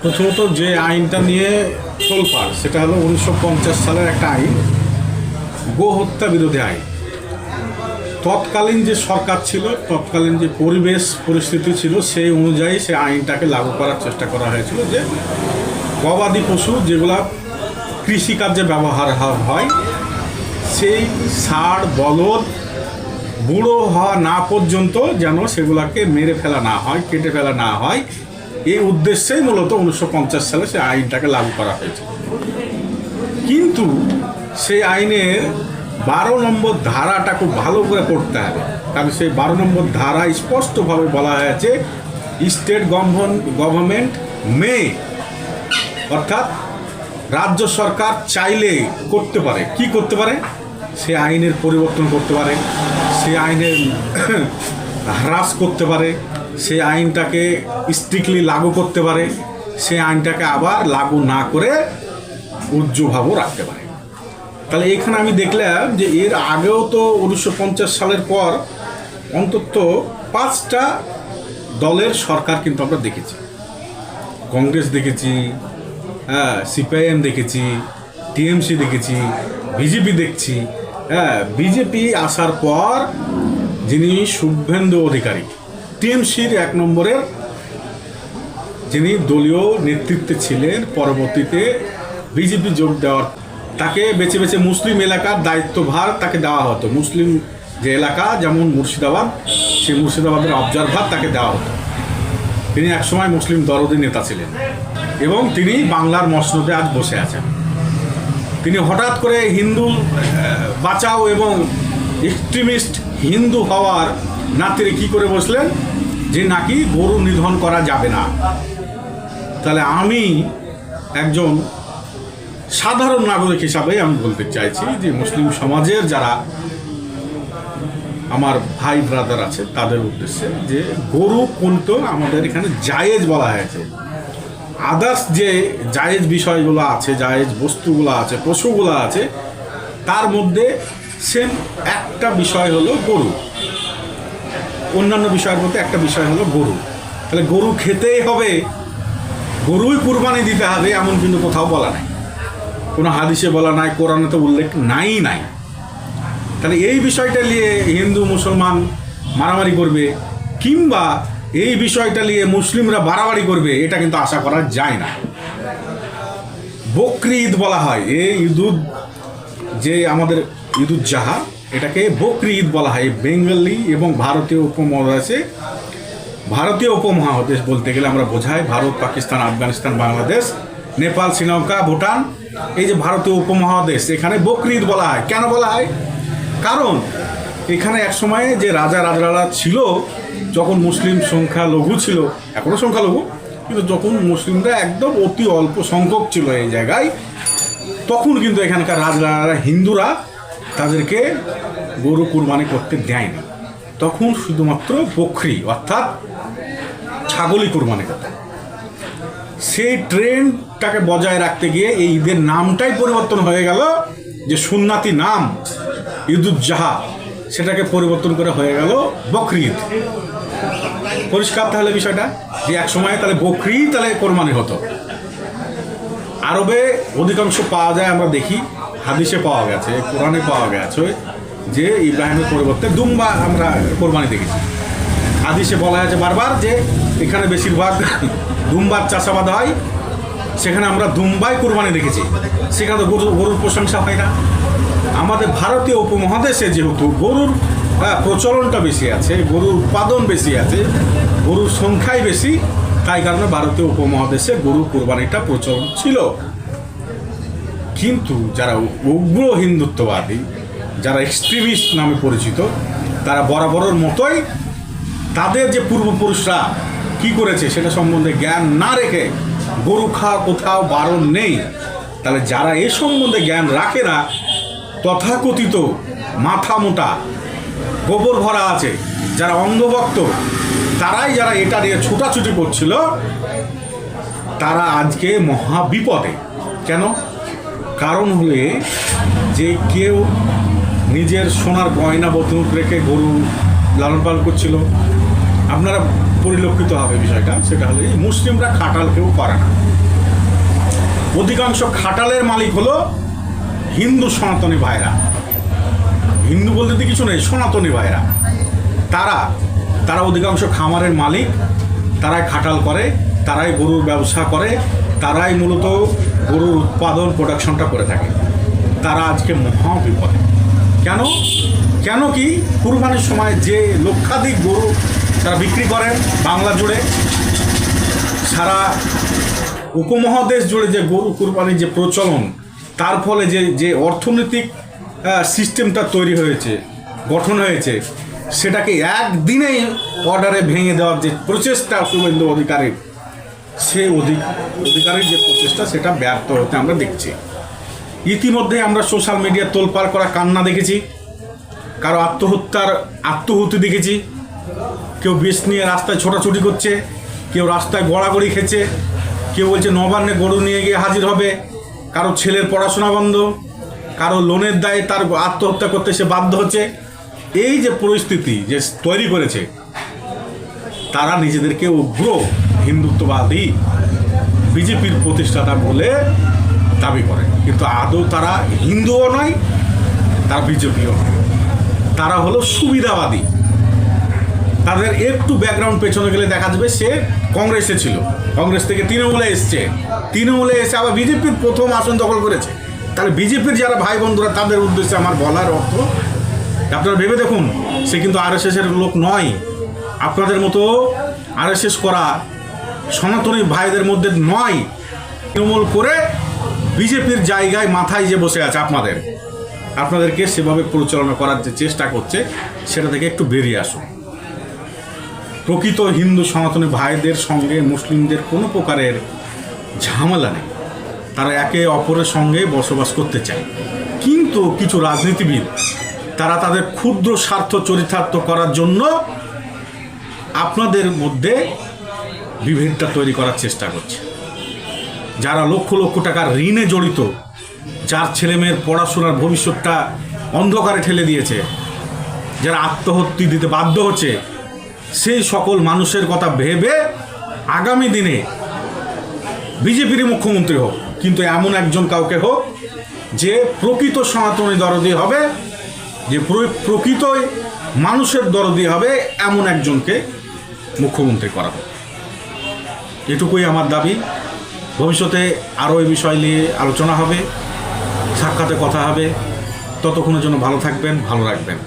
প্রথমত যে আইনটা নিয়ে তোলপাড় সেটা হলো 1950 সালের একটা আইন, গো হত্যা বিরোধী আইন। তৎকালীন যে সরকার ছিল, তৎকালীন যে পরিবেশ পরিস্থিতি ছিল, সেই অনুযায়ী সে আইনটাকে লাগু করার চেষ্টা করা হয়েছিল যে গবাদি পশু যেগুলা কৃষিকার্যে ব্যবহার হয় সেই ষাঁড় বলদ বুড়ো হওয়া না পর্যন্ত যেন সেগুলাকে মেরে ফেলা না হয়, কেটে ফেলা না হয়, এই উদ্দেশ্যেই মূলত 1950 সালে সে আইনটাকে লাগু করা হয়েছে। কিন্তু সেই আইনের 12 নম্বর ধারাটা খুব ভালো করে পড়তে হবে, কারণ সেই 12 নম্বর ধারা স্পষ্টভাবে বলা হয়েছে স্টেট গভর্নমেন্ট মে, অর্থাৎ রাজ্য সরকার চাইলে করতে পারে। কি করতে পারে? সে আইনের পরিবর্তন করতে পারে, সে আইনের হ্রাস করতে পারে, সে আইনটাকে স্ট্রিক্টলি লাগু করতে পারে, সে আইনটাকে আবার লাগু না করে উজ্জ্বলভাবেও রাখতে পারে। তাহলে এখানে আমি দেখলাম যে এর আগেও তো 1950 সালের পর অন্তত 5টা দলের সরকার কিন্তু আমরা দেখেছি। কংগ্রেস দেখেছি, সিপিআইএম দেখেছি, টিএমসি দেখেছি, বিজেপি দেখছি। বিজেপি আসার পর যিনি শুভেন্দু অধিকারী, টিএমসির 1 নম্বরের যিনি দলীয় নেতৃত্বে ছিলেন, পরবর্তীতে বিজেপি যোগ দেওয়ার তাকে বেছে বেছে মুসলিম এলাকার দায়িত্বভার তাকে দেওয়া হতো। মুসলিম যে এলাকা, যেমন মুর্শিদাবাদ, সেই মুর্শিদাবাদের অবজারভার তাকে দেওয়া হতো। তিনি একসময় মুসলিম দরদি নেতা ছিলেন এবং তিনি বাংলার মসনদে আজ বসে আছেন। তিনি হঠাৎ করে হিন্দু বাঁচাও এবং এক্সট্রিমিস্ট হিন্দু হওয়ার নাতিরে কি করে বসলেন যে নাকি গরু নিধন করা যাবে না। তাহলে আমি একজন সাধারণ নাগরিক হিসাবে আমি বলতে চাইছি যে মুসলিম সমাজের যারা আমার ভাই ব্রাদার আছে তাদের উদ্দেশ্যে যে গরু কিন্তু আমাদের এখানে জায়েজ বলা হয়েছে। আদার্স যে জায়েজ বিষয়গুলো আছে, জায়েজ বস্তুগুলো আছে, পশুগুলো আছে, তার মধ্যে সেম একটা বিষয় হলো গরু। অন্যান্য বিষয়ের মধ্যে একটা বিষয় হলো গরু। তাহলে গরু খেতেই হবে, গরুই কুরবানি দিতে হবে, এমন কিন্তু কোথাও বলা নাই, কোনো হাদিসে বলা নাই, কোরআনে তো উল্লেখ নাই। তাহলে এই বিষয়টা নিয়ে হিন্দু মুসলমান মারামারি করবে কিংবা এই বিষয়টা নিয়ে মুসলিমরা বাড়াবাড়ি করবে, এটা কিন্তু আশা করা যায় না। বকরি ঈদ বলা হয়, এই ঈদুদ যে আমাদের ঈদুজ্জাহা, এটাকে বকরি ঈদ বলা হয়। বেঙ্গলি এবং ভারতীয় উপমহাদেশে, ভারতীয় উপমহাদেশ বলতে গেলে আমরা বোঝাই ভারত, পাকিস্তান, আফগানিস্তান, বাংলাদেশ, নেপাল, শ্রীলঙ্কা, ভুটান, এই যে ভারতীয় উপমহাদেশ, এখানে বকরি ঈদ বলা হয়। কেন বলা হয়? কারণ এখানে এক সময়ে যে রাজা রাজরারা ছিল, যখন মুসলিম সংখ্যালঘু ছিল, এখনও সংখ্যালঘু, কিন্তু যখন মুসলিমরা একদম অতি অল্প সংখ্যক ছিল এই জায়গায়, তখন কিন্তু এখানকার রাজরারা হিন্দুরা তাদেরকে গরু কুরবানি করতে দেয়নি। তখন শুধুমাত্র বকরি অর্থাৎ ছাগলই কুরবানি করতে। সেই ট্রেন্ডটাকে বজায় রাখতে গিয়ে এই ঈদের নামটাই পরিবর্তন হয়ে গেল, যে সুন্নাতি নাম ঈদুজ্জাহা, সেটাকে পরিবর্তন করে হয়ে গেল বকরি ঈদ। পরিষ্কার তাহলে বিষয়টা, যে এক সময় তাহলে বকরি তাহলে কোরবানি হতো। আরবে অধিকাংশ পাওয়া যায়, আমরা দেখি হাদিসে পাওয়া গেছে, কোরআনে পাওয়া গেছে যে ইব্রাহিমের পরিবর্তে দুম্বা আমরা কোরবানি দেখেছি। হাদিসে বলা হয়েছে বারবার যে এখানে বেশিরভাগ দুম্বার চাষাবাদ হয়, সেখানে আমরা দুম্বাই কোরবানি দেখেছি। সেখানে তো গরুর প্রশংসা হয় না। আমাদের ভারতীয় উপমহাদেশে যেহেতু গরুর প্রচলনটা বেশি আছে, গরুর উৎপাদন বেশি আছে, গরুর সংখ্যাই বেশি, তাই কারণে ভারতীয় উপমহাদেশে গরু কোরবানিটা প্রচলন ছিল। কিন্তু যারা উগ্র হিন্দুত্ববাদী, যারা এক্সট্রিমিস্ট নামে পরিচিত, তারা বরাবরের মতোই তাদের যে পূর্বপুরুষরা কি করেছে সেটা সম্বন্ধে জ্ঞান না রেখে গরু খাওয়া কোথাও বারণ নেই। তাহলে যারা এ সম্বন্ধে জ্ঞান রাখে না, তথাকথিত মাথা মোটা, গোবর ভরা আছে, যারা অন্ধভক্ত, তারাই যারা এটা নিয়ে ছুটাছুটি করছিল, তারা আজকে মহা বিপদে। কেন? কারণ হলে যে কেউ নিজের সোনার গয়না বতুক রেখে গরু লালন পালন করছিল। আপনারা পরিলক্ষিত হবে বিষয়টা, সেটা হলো এই মুসলিমরা খাটাল কেউ করে না। অধিকাংশ খাটালের মালিক হলো হিন্দু সনাতনী ভাইরা। হিন্দু বলতে তো কিছু নেই, সনাতনী ভাইরা। তারা অধিকাংশ খামারের মালিক, তারাই খাটাল করে, তারাই গরুর ব্যবসা করে, তারাই মূলত গরুর উৎপাদন প্রোডাকশনটা করে থাকে। তারা আজকে মহা বিপদে। কেন কি কুরবানির সময় যে লক্ষাধিক গরু তারা বিক্রি করেন বাংলা জুড়ে, সারা উপমহাদেশ জুড়ে যে গরু কুরবানির যে প্রচলন, তার ফলে যে অর্থনৈতিক সিস্টেমটা তৈরি হয়েছে, গঠন হয়েছে, সেটাকে একদিনেই অর্ডারে ভেঙে দেওয়ার যে প্রচেষ্টা শুভেন্দু অধিকারীর, সেই অধিকারীর যে প্রচেষ্টা সেটা ব্যর্থ হতে আমরা দেখছি। ইতিমধ্যে আমরা সোশ্যাল মিডিয়া তোলপাড় করা কান্না দেখেছি, কারো আত্মহত্যা দেখেছি, কেউ বিষ নিয়ে রাস্তায় ছোটাছুটি করছে, কেউ রাস্তায় গড়াগড়ি খেছে, কেউ বলছে নবান্নে গরু নিয়ে গিয়ে হাজির হবে, কারো ছেলের পড়াশোনা বন্ধ, কারো লোনের দায়ে তার আত্মহত্যা করতে সে বাধ্য হচ্ছে। এই যে পরিস্থিতি যে তৈরি করেছে, তারা নিজেদেরকে উগ্র হিন্দুত্ববাদী বিজেপির প্রতিষ্ঠাতা বলে দাবি করে, কিন্তু আদৌ তারা হিন্দুও নয়, তারা বিজেপিও নয়, তারা হলো সুবিধাবাদী। তাদের একটু ব্যাকগ্রাউন্ড পেছনে গেলে দেখা যাবে সে কংগ্রেসে ছিল, কংগ্রেস থেকে তৃণমূলে এসে আবার বিজেপির প্রথম আসন দখল করেছে। তাহলে বিজেপির যারা ভাই বন্ধুরা, তাদের উদ্দেশ্যে আমার বলার অর্থ, আপনারা ভেবে দেখুন, সে কিন্তু আরএসএসের লোক নয়। আপনাদের মতো আরএসএস করা সনাতনী ভাইদের মধ্যে নয়। তৃণমূল করে বিজেপির জায়গায় মাথায় যে বসে আছে আপনাদেরকে সেভাবে পরিচালনা করার যে চেষ্টা করছে, সেটা থেকে একটু বেরিয়ে আসুন। প্রকৃত হিন্দু সনাতনী ভাইদের সঙ্গে মুসলিমদের কোনো প্রকারের ঝামেলা নেই, তারা একে অপরের সঙ্গে বসবাস করতে চায়। কিন্তু কিছু রাজনীতিবিদ তারা তাদের ক্ষুদ্র স্বার্থ চরিতার্থ করার জন্য আপনাদের মধ্যে বিভেদটা তৈরি করার চেষ্টা করছে। যারা লক্ষ লক্ষ টাকার ঋণে জড়িত, যার ছেলেমেয়ের পড়াশোনার ভবিষ্যৎটা অন্ধকারে ঠেলে দিয়েছে, যারা আত্মহত্যা দিতে বাধ্য হচ্ছে, সেই সকল মানুষের কথা ভেবে আগামী দিনে বিজেপির মুখ্যমন্ত্রী হোক, কিন্তু এমন একজন কাউকে হোক যে প্রকৃত সনাতনী দরদি হবে, যে প্রকৃতই মানুষের দরদি হবে, এমন একজনকে মুখ্যমন্ত্রী করা হোক। এটুকুই আমার দাবি। ভবিষ্যতে আরও এই বিষয় নিয়ে আলোচনা হবে, সাক্ষাতে কথা হবে। ততক্ষণের জন্য ভালো থাকবেন, ভালো রাখবেন।